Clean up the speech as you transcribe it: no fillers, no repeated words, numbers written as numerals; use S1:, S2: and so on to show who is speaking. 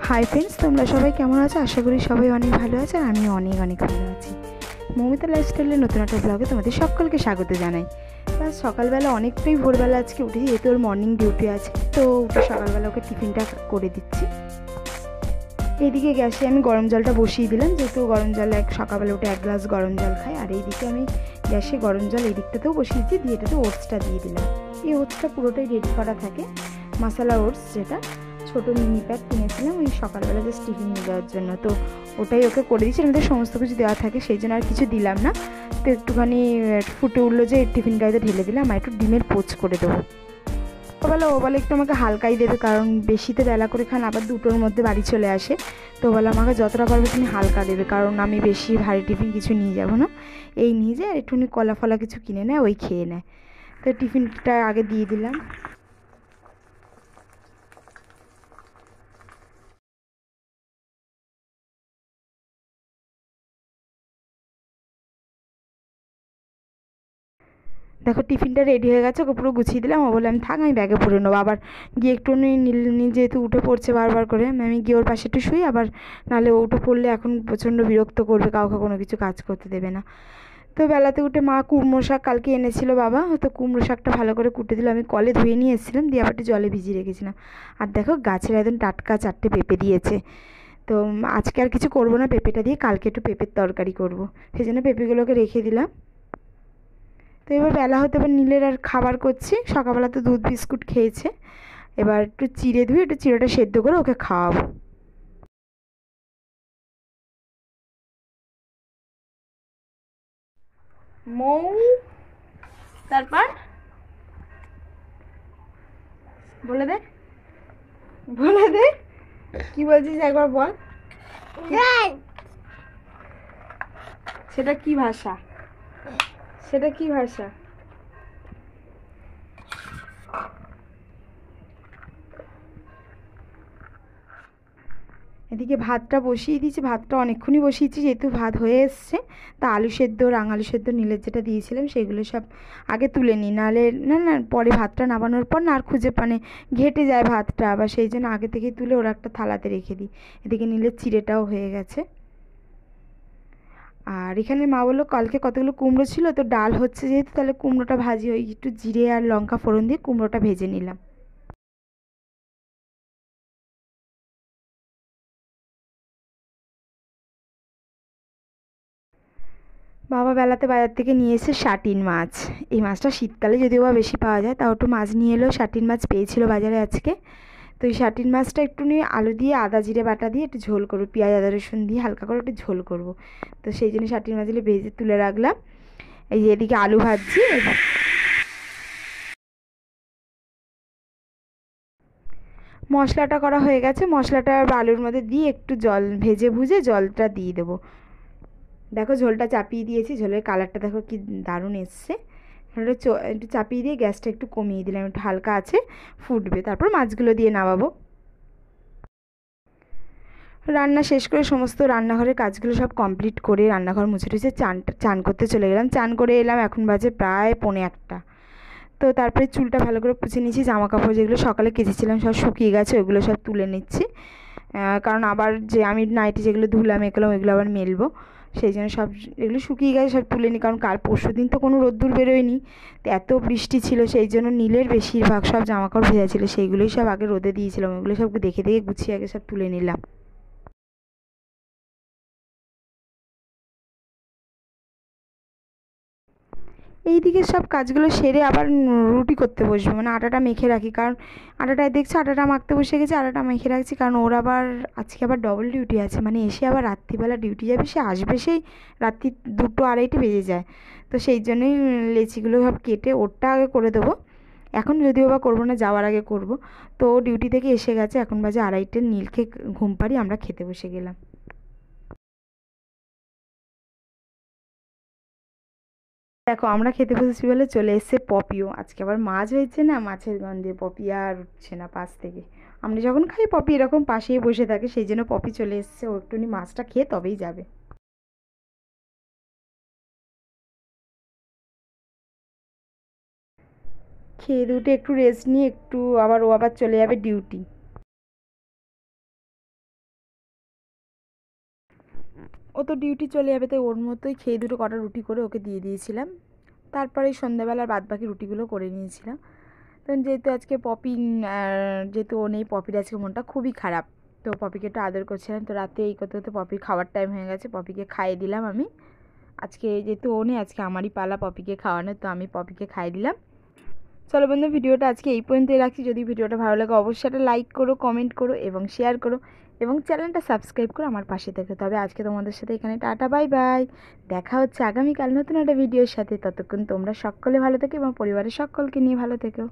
S1: Hi friends, তোমরা সবাই কেমন আছো? আশা করি সবাই অনেক ভালো আছে আর আমিও অনেক অনেক ভালো আছি। মৌমিতা লাইফস্টাইলের নতুন একটা ব্লগে তোমাদের সকলকে স্বাগত জানাই। তা সকালবেলা অনেকটাই ভোরবেলা আজকে উঠেছি, যেহেতু ওর মর্নিং ডিউটি আছে, তো উঠে সকালবেলা ওকে টিফিনটা করে দিচ্ছি। এইদিকে গ্যাসে আমি গরম জলটা বসিয়ে দিলাম, যেহেতু গরম জলে সকালবেলা উঠে 1 গ্লাস গরম জল খাই। আর এইদিকে আমি গ্যাসে গরম জল এই দিকটাতেও বসিয়েছি, দিয়ে এটাতে ওটসটা দিয়ে দিলাম। এই ওটসটা পুরোটাই রেডি করা থাকে, মশলা ওটস, যেটা ছোটো মিনি প্যাক কিনেছিলাম ওই সকালবেলা জাস্ট টিফিন নিয়ে যাওয়ার জন্য। তো ওটাই ওকে করে দিচ্ছি, এর মধ্যে সমস্ত কিছু দেওয়া থাকে, সেই জন্য আর কিছু দিলাম না। তো একটুখানি ফুটে উঠলো যে টিফিন গাড়িতে ঢেলে দিলাম, আর একটু ডিমের পোচ করে দেবো। ও বলে একটু আমাকে হালকাই দেবে, কারণ বেশিতে বেলা করে খান, আবার 2টোর মধ্যে বাড়ি চলে আসে। তো বলে আমাকে যতটা পারবে তুমি হালকা দেবে, কারণ আমি বেশি ভারী টিফিন কিছু নিয়ে যাব না। এই নিয়ে যায় আর একটুখানি কলা ফলা কিছু কিনে নেয়, ওই খেয়ে নেয়। তো টিফিনটা আগে দিয়ে দিলাম। দেখো টিফিনটা রেডি হয়ে গেছে, ওকে পুরো গুছিয়ে দিলাম। ও বলে আমি থাক, আমি ব্যাগে ভরে নেবো। আবার গিয়ে একটু যেহেতু উঠে পড়ছে বারবার করে, আমি গিয়ে ওর পাশে একটু শুই। আবার নাহলে ও উঠে পড়লে এখন প্রচণ্ড বিরক্ত করবে, কাউকে কোনো কিছু কাজ করতে দেবে না। তো বেলাতে উঠে মা কুমড়ো শাক কালকে এনেছিল বাবা, তো কুমড়ো শাকটা ভালো করে কুটে দিল। আমি কলে ধুয়ে নিয়ে এসেছিলাম, দিয়ে আবার একটু জলে ভিজিয়ে রেখেছিলাম। আর দেখো গাছের একদম টাটকা 4টে পেঁপে দিয়েছে। তো আজকে আর কিছু করবো না পেঁপেটা দিয়ে, কালকে একটু পেঁপের তরকারি করবো, সেই জন্য পেঁপেগুলোকে রেখে দিলাম। তো এবার বেলা হতে এবার নীলের আর খাবার করছি। সকালবেলা তো দুধ বিস্কুট খেয়েছে, এবার একটু চিড়ে ধুয়ে একটু চিড়েটা সেদ্ধ করে ওকে খাওয়াবো। মৌ, তারপর বলে দে, বলে দে কি বলছিস একবার বল। সেটা কি ভাষা? সেটা কি ভাষা? এদিকে ভাতটা বসিয়ে দিয়েছি, ভাতটা অনেকক্ষণই বসিয়েছি, যেহেতু ভাত হয়ে এসছে। তা আলু সেদ্ধ, রাঙালু সেদ্ধ নীলের যেটা দিয়েছিলাম সেগুলো সব আগে তুলে নিই, নাহলে না না পরে ভাতটা নামানোর পর না আর খুঁজে ঘেটে যায় ভাতটা, আবার সেই জন্য আগে থেকেই তুলে ওরা একটা থালাতে রেখে দিই। এদিকে নীলের চিড়েটাও হয়ে গেছে। আর এখানে মা বললো কালকে কতগুলো কুমড়ো ছিল, তো ডাল হচ্ছে যেহেতু, তাহলে কুমড়োটা ভাজি, ওই একটু জিরে আর লঙ্কা ফোড়ন দিয়ে কুমড়োটা ভেজে নিলাম। বাবা বেলাতে বাজার থেকে নিয়ে এসে শাটিন মাছ। এই মাছটা শীতকালে যদিও বা বেশি পাওয়া যায়, তাও একটু মাছ নিয়ে এলো। শাটিন মাছ পেয়েছিল বাজারে আজকে। তো এই শাটিন মাছটা একটু নিয়ে আলু দিয়ে আদা জিরে বাটা দিয়ে একটু ঝোল করবো, পেঁয়াজ আদা রসুন দিয়ে হালকা করে একটু ঝোল করবো। তো সেই জন্য শাটিন মাছগুলো ভেজে তুলে রাখলাম। এই যে এদিকে আলু ভাজছি। মশলাটা করা হয়ে গেছে, মশলাটা আলুর মধ্যে দিয়ে একটু জল ভেজে ভুজে জলটা দিয়ে দেবো। দেখো ঝোলটা চাপিয়ে দিয়েছি, ঝোলের কালারটা দেখো কি দারুণ এসছে। একটু চাপিয়ে দিয়ে গ্যাসটা একটু কমিয়ে দিলাম, একটু হালকা আছে, ফুটবে, তারপর মাছগুলো দিয়ে নামাবো। রান্না শেষ করে সমস্ত রান্নাঘরের কাজগুলো সব কমপ্লিট করে রান্নাঘর মুছে টুছে চান করতে চলে গেলাম। চান করে এলাম, এখন বাজে প্রায় 1:45। তো তারপরে চুলটা ভালো করে পুছে নিয়েছি, জামা কাপড় যেগুলো সকালে কেচেছিলাম সব শুকিয়ে গেছে, ওগুলো সব তুলে নিচ্ছি। কারণ আবার যে আমি নাইটি যেগুলো ধুলাম এগুলো ওইগুলো আবার মেলবো, সেই জন্য সব এগুলো শুকিয়ে গেছে সব তুলে নিই। কারণ কাল পরশু দিন তো কোনো রোদ্দুর বেরোয়নি, তো এত বৃষ্টি ছিল, সেই জন্য নীলের বেশিরভাগ সব জামাকাপড় ভেজা ছিল, সেইগুলোই সব আগে রোদে দিয়েছিলাম, ওইগুলো সব দেখে দেখে গুছিয়ে আগে সব তুলে নিলাম। এই দিকে সব কাজগুলো সেরে আবার রুটি করতে বসবো, মানে আটাটা মেখে রাখি, কারণ আটাটায় দেখছি আটাটা মাখতে বসে গেছি, আটাটা মেখে রাখছি, কারণ ওর আবার আজকে আবার ডবল ডিউটি আছে, মানে এসে আবার রাত্রিবেলা ডিউটি যাবে, সে আসবে সেই রাত্রি 2টো 2:30 বেজে যায়। তো সেই জন্যই লেচিগুলো সব কেটে ওরটা আগে করে দেবো। এখন যদিও বা করবো না, যাওয়ার আগে করব। তো ও ডিউটি থেকে এসে গেছে, এখন বাজে 2:30, নীলকে ঘুম পাড়িয়ে আমরা খেতে বসে গেলাম। দেখো আমরা খেতে বসেছি বলে চলে এসেছে পপিও। আজকে আবার মাছ হয়েছে না, মাছের গন্ধে পপি আর উঠছে না পাশ থেকে। আমরা যখন খাই পপি এরকম পাশেই বসে থাকে, সেই জন্য পপি চলে এসেছে, ও একটুখানি মাছটা খেয়ে তবেই যাবে। খেয়ে দুটে একটু রেস্ট নিয়ে একটু আবার ও আবার চলে যাবে ডিউটি। ও তো ডিউটি চলে যাবে, তাই ওর মতোই খেয়ে দুটো কটা রুটি করে ওকে দিয়ে দিয়েছিলাম। তারপরে সন্ধ্যাবেলার বাদবাকি রুটিগুলো করে নিয়েছিলাম। তখন যেহেতু আজকে পপি যেহেতু ও নেই, পপির আজকে মনটা খুবই খারাপ, তো পপিকে একটু আদর করছিলাম। তো রাতে এই করতে করতে পপির খাওয়ার টাইম হয়ে গেছে, পপিকে খাইয়ে দিলাম আমি। আজকে যেহেতু ও নেই, আজকে আমারই পালা পপিকে খাওয়ানোর, তো আমি পপিকে খাইয়ে দিলাম। চলো বন্ধু, ভিডিওটা আজকে এই পর্যন্তই রাখছি। যদি ভিডিওটা ভালো লাগে অবশ্যই একটা লাইক করো, কমেন্ট করো এবং শেয়ার করো এবং চ্যানেলটা সাবস্ক্রাইব করে আমার পাশে থেকো। তবে আজকে তোমাদের সাথে এখানে টাটা, বাই বাই। দেখা হচ্ছে আগামীকাল নতুন একটা ভিডিওর সাথে। ততক্ষণ তোমরা সকলে ভালো থেকো এবং পরিবারের সকলকে নিয়ে ভালো থেকো।